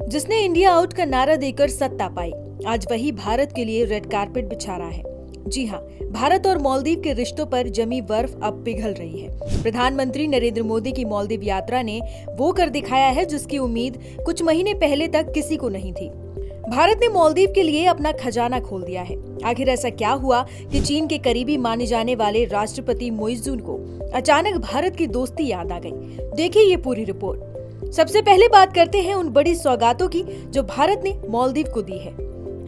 जिसने India out का नारा देकर सत्ता पाई, आज वही भारत के लिए रेड कारपेट बिछा रहा है। जी हाँ, भारत और मालदीव के रिश्तों पर जमी बर्फ अब पिघल रही है। प्रधानमंत्री नरेंद्र मोदी की मालदीव यात्रा ने वो कर दिखाया है जिसकी उम्मीद कुछ महीने पहले तक किसी को नहीं थी। भारत ने मालदीव के लिए अपना खजाना खोल दिया है। आखिर ऐसा क्या हुआ कि चीन के करीबी माने जाने वाले राष्ट्रपति मोइज़ुन को अचानक भारत की दोस्ती याद आ गई? देखिए ये पूरी रिपोर्ट। सबसे पहले बात करते हैं उन बड़ी सौगातों की जो भारत ने मालदीव को दी है।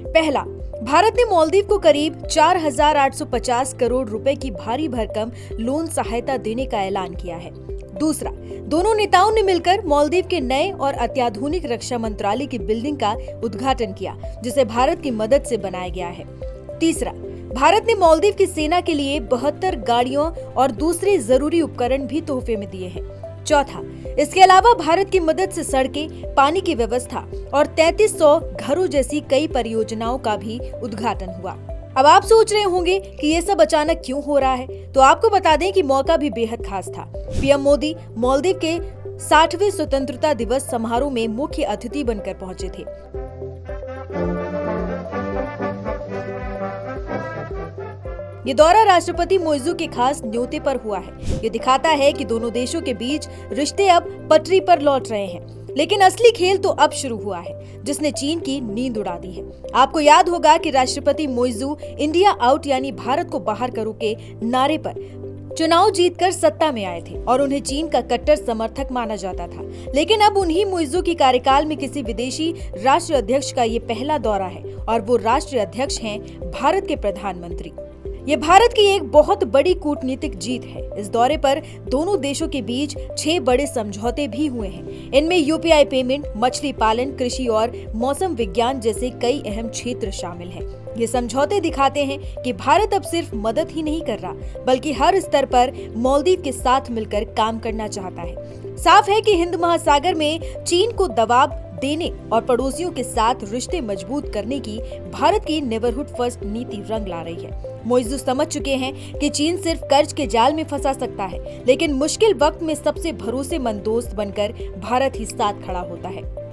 पहला, भारत ने मालदीव को करीब 4,850 करोड़ रुपए की भारी भरकम लोन सहायता देने का ऐलान किया है। दूसरा, दोनों नेताओं ने मिलकर मालदीव के नए और अत्याधुनिक रक्षा मंत्रालय की बिल्डिंग का उद्घाटन किया, जिसे भारत की मदद से बनाया गया है। तीसरा, भारत ने मालदीव की सेना के लिए 72 गाड़ियों और दूसरे जरूरी उपकरण भी तोहफे में दिए हैं। चौथा, इसके अलावा भारत की मदद से सड़कें, पानी की व्यवस्था और 3300 घरों जैसी कई परियोजनाओं का भी उद्घाटन हुआ। अब आप सोच रहे होंगे कि ये सब अचानक क्यों हो रहा है, तो आपको बता दें कि मौका भी बेहद खास था। पीएम मोदी मालदीव के 60वें स्वतंत्रता दिवस समारोह में मुख्य अतिथि बनकर पहुंचे थे। ये दौरा राष्ट्रपति मोइज़ू के खास न्योते पर हुआ है। ये दिखाता है कि दोनों देशों के बीच रिश्ते अब पटरी पर लौट रहे हैं। लेकिन असली खेल तो अब शुरू हुआ है, जिसने चीन की नींद उड़ा दी है। आपको याद होगा कि राष्ट्रपति मोइज़ू इंडिया आउट यानी भारत को बाहर करो के नारे पर चुनाव जीतकर सत्ता में आए थे और उन्हें चीन का कट्टर समर्थक माना जाता था। लेकिन अब उन्हीं मोइज़ू की कार्यकाल में किसी विदेशी राष्ट्रीय अध्यक्ष का ये पहला दौरा है और वो राष्ट्रीय अध्यक्ष हैं भारत के प्रधानमंत्री। ये भारत की एक बहुत बड़ी कूटनीतिक जीत है। इस दौरे पर दोनों देशों के बीच 6 बड़े समझौते भी हुए हैं। इनमें यूपीआई पेमेंट, मछली पालन, कृषि और मौसम विज्ञान जैसे कई अहम क्षेत्र शामिल हैं। ये समझौते दिखाते हैं कि भारत अब सिर्फ मदद ही नहीं कर रहा, बल्कि हर स्तर पर मालदीव के साथ मिलकर काम करना चाहता है। साफ है कि हिंद महासागर में चीन को दबाव देने और पड़ोसियों के साथ रिश्ते मजबूत करने की भारत की नेबरहुड फर्स्ट नीति रंग ला रही है। मोइज़ू समझ चुके हैं कि चीन सिर्फ कर्ज के जाल में फंसा सकता है, लेकिन मुश्किल वक्त में सबसे भरोसेमंद दोस्त बनकर भारत ही साथ खड़ा होता है।